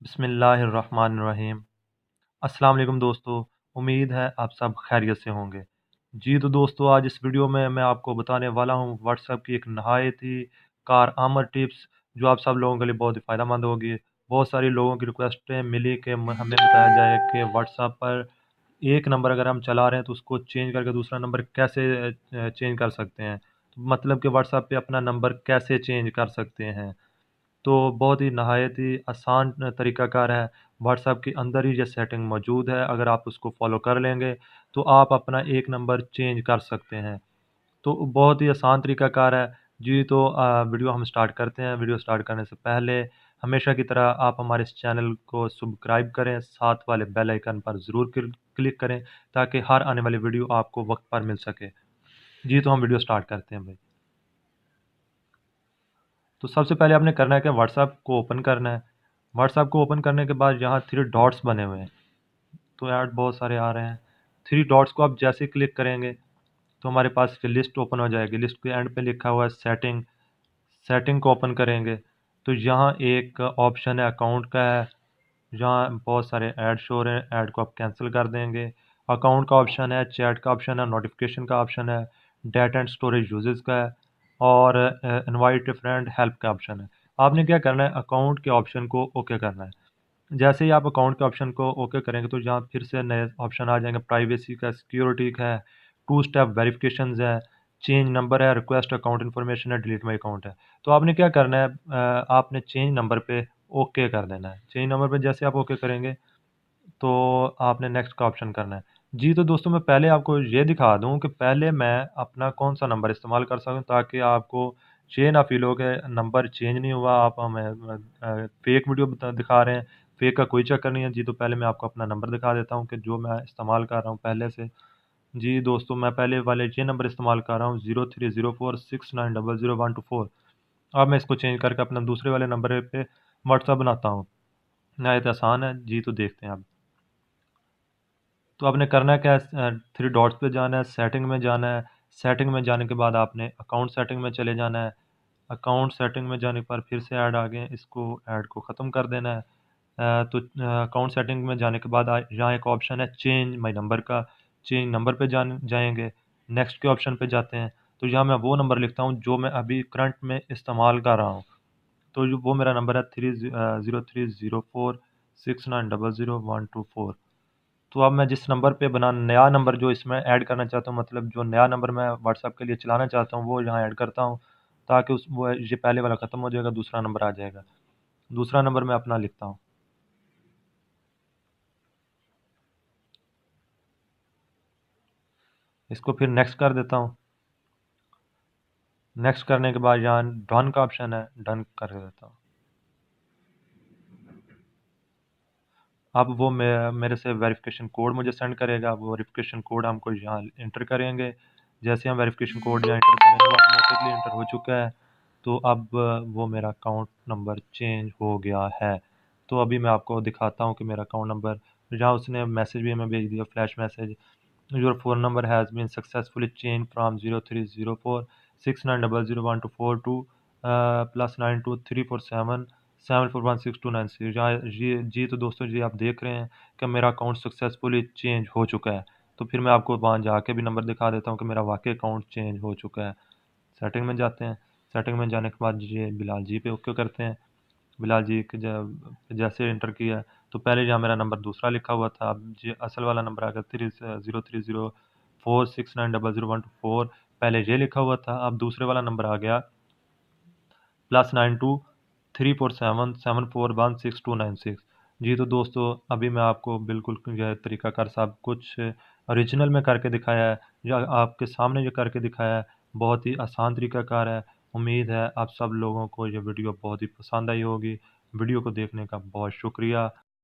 बिस्मिल्लाहिर्रहमानिर्रहीम। अस्सलाम वालेकुम दोस्तों। उम्मीद है आप सब खैरियत से होंगे। जी तो दोस्तों, आज इस वीडियो में मैं आपको बताने वाला हूँ व्हाट्सएप की एक नहायत ही कारआमद टिप्स, जो आप सब लोगों के लिए बहुत ही फ़ायदेमंद होगी। बहुत सारी लोगों की रिक्वेस्टें मिली कि हमें बताया जाए कि व्हाट्सएप पर एक नंबर अगर हम चला रहे हैं तो उसको चेंज करके दूसरा नंबर कैसे चेंज कर सकते हैं। मतलब कि व्हाट्सएप पे अपना नंबर कैसे चेंज कर सकते हैं। तो बहुत ही नहायत ही आसान तरीक़ाकार है। व्हाट्सएप के अंदर ही ये सेटिंग मौजूद है, अगर आप उसको फ़ॉलो कर लेंगे तो आप अपना एक नंबर चेंज कर सकते हैं। तो बहुत ही आसान तरीक़ाकार है। जी तो वीडियो हम स्टार्ट करते हैं। वीडियो स्टार्ट करने से पहले हमेशा की तरह आप हमारे इस चैनल को सब्सक्राइब करें, साथ वाले बेल आइकन पर ज़रूर क्लिक करें ताकि हर आने वाली वीडियो आपको वक्त पर मिल सके। जी तो हम वीडियो स्टार्ट करते हैं भाई। तो सबसे पहले आपने करना है कि व्हाट्सएप को ओपन करना है। व्हाट्सएप को ओपन करने के बाद यहाँ 3 डॉट्स बने हुए हैं, तो ऐड बहुत सारे आ रहे हैं। 3 डॉट्स को आप जैसे ही क्लिक करेंगे तो हमारे पास फिर लिस्ट ओपन हो जाएगी। लिस्ट के एंड पे लिखा हुआ है सेटिंग। सेटिंग को ओपन करेंगे तो यहाँ एक ऑप्शन है अकाउंट का है, जहाँ बहुत सारे ऐड शो हो रहे हैं। ऐड को आप कैंसिल कर देंगे। अकाउंट का ऑप्शन है, चैट का ऑप्शन है, नोटिफिकेशन का ऑप्शन है, डेटा एंड स्टोरेज यूजेस का है और इनवाइट फ्रेंड हेल्प का ऑप्शन है। आपने क्या करना है, अकाउंट के ऑप्शन को ओके करना है। जैसे ही आप अकाउंट के ऑप्शन को ओके करेंगे तो यहाँ फिर से नए ऑप्शन आ जाएंगे। प्राइवेसी का, सिक्योरिटी का है, 2 स्टेप वेरिफिकेशन है, चेंज नंबर है, रिक्वेस्ट अकाउंट इन्फॉर्मेशन है, डिलीट माई अकाउंट है। तो आपने क्या करना है, आपने चेंज नंबर पे ओके कर देना है। चेंज नंबर पे जैसे आप ओके करेंगे तो आपने नेक्स्ट का ऑप्शन करना है। जी तो दोस्तों, मैं पहले आपको ये दिखा दूं कि पहले मैं अपना कौन सा नंबर इस्तेमाल कर सकूं, ताकि आपको ये ना फील हो कि नंबर चेंज नहीं हुआ, आप हमें फेक वीडियो दिखा रहे हैं। फेक का कोई चक्कर नहीं है। जी तो पहले मैं आपको अपना नंबर दिखा देता हूँ कि जो मैं इस्तेमाल कर रहा हूँ पहले से। जी दोस्तों, मैं पहले वाले ये नंबर इस्तेमाल कर रहा हूँ 030469000124। अब मैं इसको चेंज करके अपना दूसरे वाले नंबर पे व्हाट्सअप बनाता हूँ। नहायत आसान है। जी तो देखते हैं आप। तो आपने करना क्या है, 3 डॉट्स पे जाना है, सेटिंग में जाना है। सेटिंग में जाने के बाद आपने अकाउंट सेटिंग में चले जाना है। अकाउंट सेटिंग में जाने पर फिर से ऐड आ गए, इसको ऐड को ख़त्म कर देना है। तो अकाउंट सेटिंग में जाने के बाद यहाँ एक ऑप्शन है चेंज माई नंबर का। चेंज नंबर पे जाएंगे। नेक्स्ट के ऑप्शन पे जाते हैं तो यहाँ मैं वो नंबर लिखता हूँ जो मैं अभी करंट में इस्तेमाल कर रहा हूँ। तो जो वो मेरा नंबर है 030469000124। तो अब मैं जिस नंबर पे बना नया नंबर जो इसमें ऐड करना चाहता हूँ, मतलब जो नया नंबर मैं व्हाट्सएप के लिए चलाना चाहता हूँ, वो यहाँ ऐड करता हूँ, ताकि उस वो ये पहले वाला ख़त्म हो जाएगा, दूसरा नंबर आ जाएगा। दूसरा नंबर मैं अपना लिखता हूँ। इसको फिर नेक्स्ट कर देता हूँ। नेक्स्ट करने के बाद यहाँ डन का ऑप्शन है, डन कर देता हूँ। अब वो मेरे से वेरिफिकेशन कोड मुझे सेंड करेगा। वो वेरिफिकेशन कोड हमको यहाँ इंटर करेंगे। जैसे हम वेरिफिकेशन कोड यहाँ इंटर करेंगे वो ऑटोमेटिकली इंटर हो चुका है। तो अब वो मेरा अकाउंट नंबर चेंज हो गया है। तो अभी मैं आपको दिखाता हूँ कि मेरा अकाउंट नंबर, जहाँ उसने मैसेज भी हमें भेज दिया, flash message, your phone number has been successfully change from 030469001242 +923477416296। जी तो दोस्तों, जी आप देख रहे हैं कि मेरा अकाउंट सक्सेसफुली चेंज हो चुका है। तो फिर मैं आपको वहाँ जाके भी नंबर दिखा देता हूँ कि मेरा वाकई अकाउंट चेंज हो चुका है। सेटिंग में जाते हैं। सेटिंग में जाने के बाद ये बिलाल जी पे ओके करते हैं। बिलाल जी के जब जैसे इंटर किया तो पहले जहाँ मेरा नंबर दूसरा लिखा हुआ था, अब ये असल वाला नंबर आ गया 030469001224। पहले ये लिखा हुआ था, अब दूसरे वाला नंबर आ गया +923477416296। जी तो दोस्तों, अभी मैं आपको बिल्कुल यह तरीकाकार सब कुछ ओरिजिनल में करके दिखाया है, या आपके सामने जो करके दिखाया है। बहुत ही आसान तरीकाकार है। उम्मीद है आप सब लोगों को ये वीडियो बहुत ही पसंद आई होगी। वीडियो को देखने का बहुत शुक्रिया।